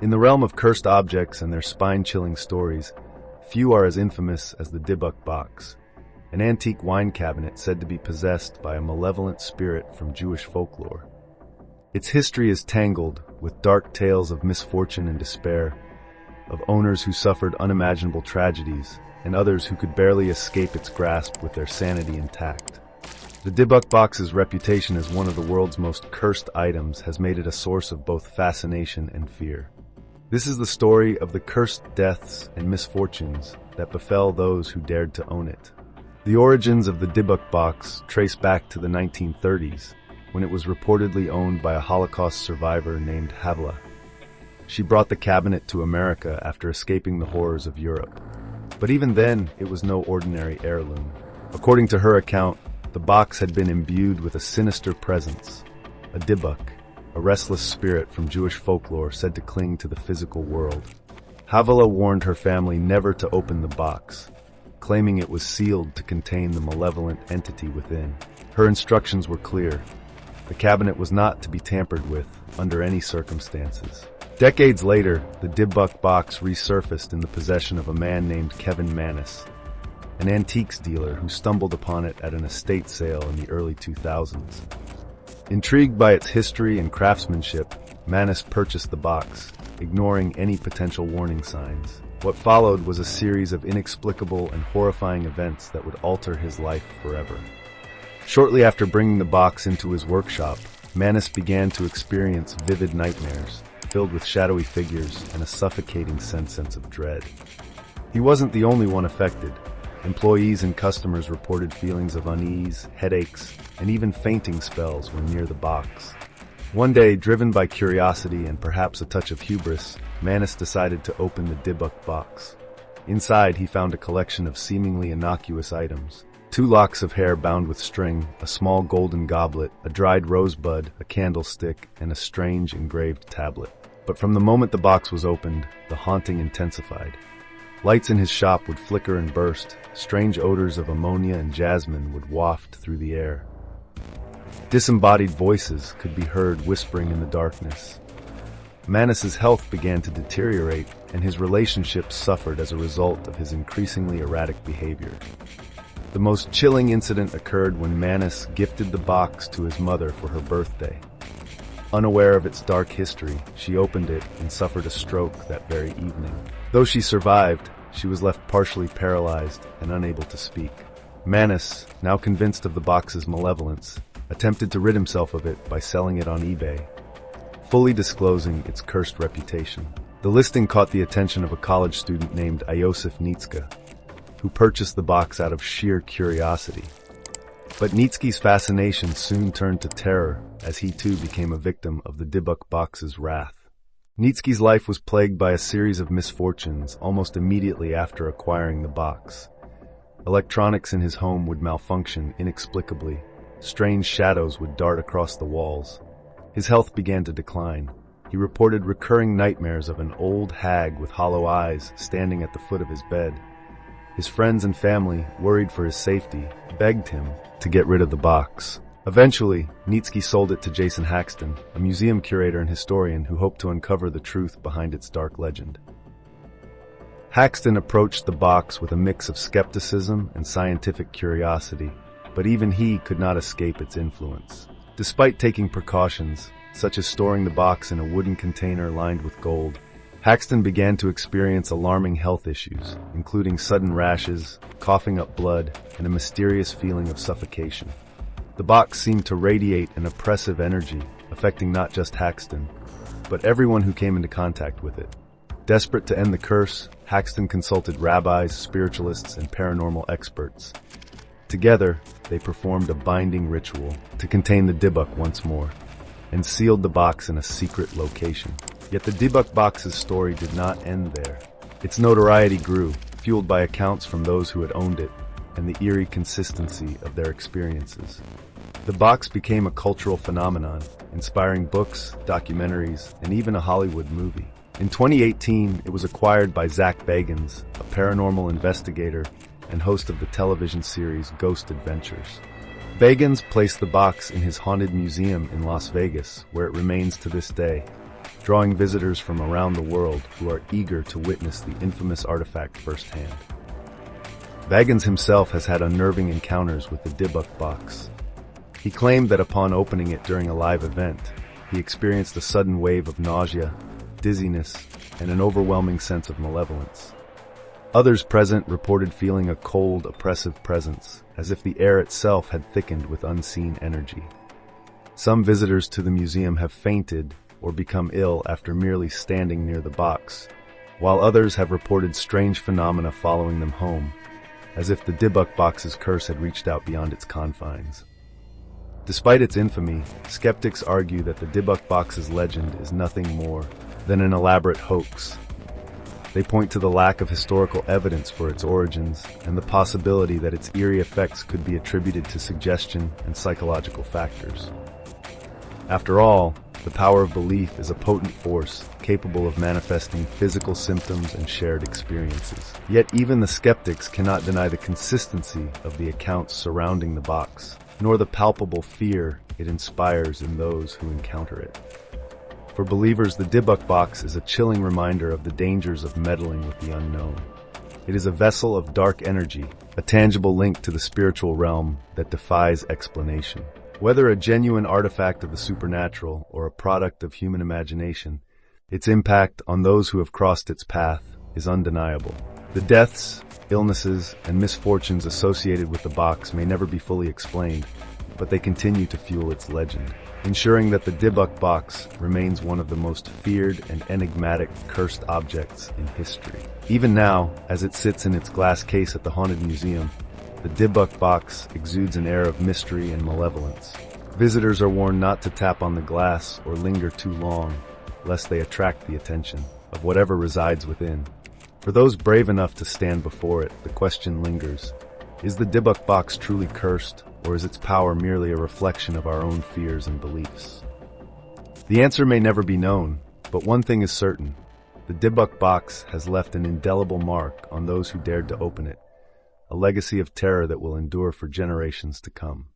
In the realm of cursed objects and their spine-chilling stories, few are as infamous as the Dybbuk box, an antique wine cabinet said to be possessed by a malevolent spirit from Jewish folklore. Its history is tangled with dark tales of misfortune and despair, of owners who suffered unimaginable tragedies, and others who could barely escape its grasp with their sanity intact. The Dybbuk box's reputation as one of the world's most cursed items has made it a source of both fascination and fear. This is the story of the cursed deaths and misfortunes that befell those who dared to own it. The origins of the Dybbuk box trace back to the 1930s, when it was reportedly owned by a Holocaust survivor named Havla. She brought the cabinet to America after escaping the horrors of Europe. But even then, it was no ordinary heirloom. According to her account, the box had been imbued with a sinister presence, a Dybbuk, a restless spirit from Jewish folklore said to cling to the physical world. Havila warned her family never to open the box, claiming it was sealed to contain the malevolent entity within. Her instructions were clear. The cabinet was not to be tampered with under any circumstances. Decades later, the Dybbuk box resurfaced in the possession of a man named Kevin Manis, an antiques dealer who stumbled upon it at an estate sale in the early 2000s. Intrigued by its history and craftsmanship, Manis purchased the box, ignoring any potential warning signs. What followed was a series of inexplicable and horrifying events that would alter his life forever. Shortly after bringing the box into his workshop, Manis began to experience vivid nightmares, filled with shadowy figures and a suffocating sense of dread. He wasn't the only one affected. Employees and customers reported feelings of unease, headaches, and even fainting spells when near the box. One day, driven by curiosity and perhaps a touch of hubris, Manis decided to open the Dybbuk box. Inside, he found a collection of seemingly innocuous items. 2 locks of hair bound with string, a small golden goblet, a dried rosebud, a candlestick, and a strange engraved tablet. But from the moment the box was opened, the haunting intensified. Lights in his shop would flicker and burst. Strange odors of ammonia and jasmine would waft through the air. Disembodied voices could be heard whispering in the darkness. Manis's health began to deteriorate, and his relationships suffered as a result of his increasingly erratic behavior. The most chilling incident occurred when Manis gifted the box to his mother for her birthday. Unaware of its dark history, she opened it and suffered a stroke that very evening. Though she survived, she was left partially paralyzed and unable to speak. Manis, now convinced of the box's malevolence, attempted to rid himself of it by selling it on eBay, fully disclosing its cursed reputation. The listing caught the attention of a college student named Iosif Nitska, who purchased the box out of sheer curiosity. But Nitsky's fascination soon turned to terror as he too became a victim of the Dybbuk box's wrath. Nitsky's life was plagued by a series of misfortunes almost immediately after acquiring the box. Electronics in his home would malfunction inexplicably. Strange shadows would dart across the walls. His health began to decline. He reported recurring nightmares of an old hag with hollow eyes standing at the foot of his bed. His friends and family, worried for his safety, begged him to get rid of the box. Eventually, Nitsky sold it to Jason Haxton, a museum curator and historian who hoped to uncover the truth behind its dark legend. Haxton approached the box with a mix of skepticism and scientific curiosity, but even he could not escape its influence. Despite taking precautions, such as storing the box in a wooden container lined with gold, Haxton began to experience alarming health issues, including sudden rashes, coughing up blood, and a mysterious feeling of suffocation. The box seemed to radiate an oppressive energy, affecting not just Haxton, but everyone who came into contact with it. Desperate to end the curse, Haxton consulted rabbis, spiritualists, and paranormal experts. Together, they performed a binding ritual to contain the Dybbuk once more, and sealed the box in a secret location. Yet the Dybbuk box's story did not end there. Its notoriety grew, fueled by accounts from those who had owned it, and the eerie consistency of their experiences. The box became a cultural phenomenon, inspiring books, documentaries, and even a Hollywood movie. In 2018, it was acquired by Zach Bagans, a paranormal investigator and host of the television series Ghost Adventures. Bagans placed the box in his haunted museum in Las Vegas, where it remains to this day. drawing visitors from around the world who are eager to witness the infamous artifact firsthand. Baggins himself has had unnerving encounters with the Dybbuk box. He claimed that upon opening it during a live event, he experienced a sudden wave of nausea, dizziness, and an overwhelming sense of malevolence. Others present reported feeling a cold, oppressive presence, as if the air itself had thickened with unseen energy. Some visitors to the museum have fainted or become ill after merely standing near the box, while others have reported strange phenomena following them home, as if the Dybbuk box's curse had reached out beyond its confines. Despite its infamy, skeptics argue that the Dybbuk box's legend is nothing more than an elaborate hoax. They point to the lack of historical evidence for its origins and the possibility that its eerie effects could be attributed to suggestion and psychological factors. After all, the power of belief is a potent force capable of manifesting physical symptoms and shared experiences. Yet even the skeptics cannot deny the consistency of the accounts surrounding the box, nor the palpable fear it inspires in those who encounter it. For believers, the Dybbuk box is a chilling reminder of the dangers of meddling with the unknown. It is a vessel of dark energy, a tangible link to the spiritual realm that defies explanation. Whether a genuine artifact of the supernatural or a product of human imagination, its impact on those who have crossed its path is undeniable. The deaths, illnesses, and misfortunes associated with the box may never be fully explained, but they continue to fuel its legend, ensuring that the Dybbuk box remains one of the most feared and enigmatic cursed objects in history. Even now, as it sits in its glass case at the Haunted Museum, the Dybbuk box exudes an air of mystery and malevolence. Visitors are warned not to tap on the glass or linger too long, lest they attract the attention of whatever resides within. For those brave enough to stand before it, the question lingers: is the Dybbuk box truly cursed, or is its power merely a reflection of our own fears and beliefs? The answer may never be known, but one thing is certain: the Dybbuk box has left an indelible mark on those who dared to open it, a legacy of terror that will endure for generations to come.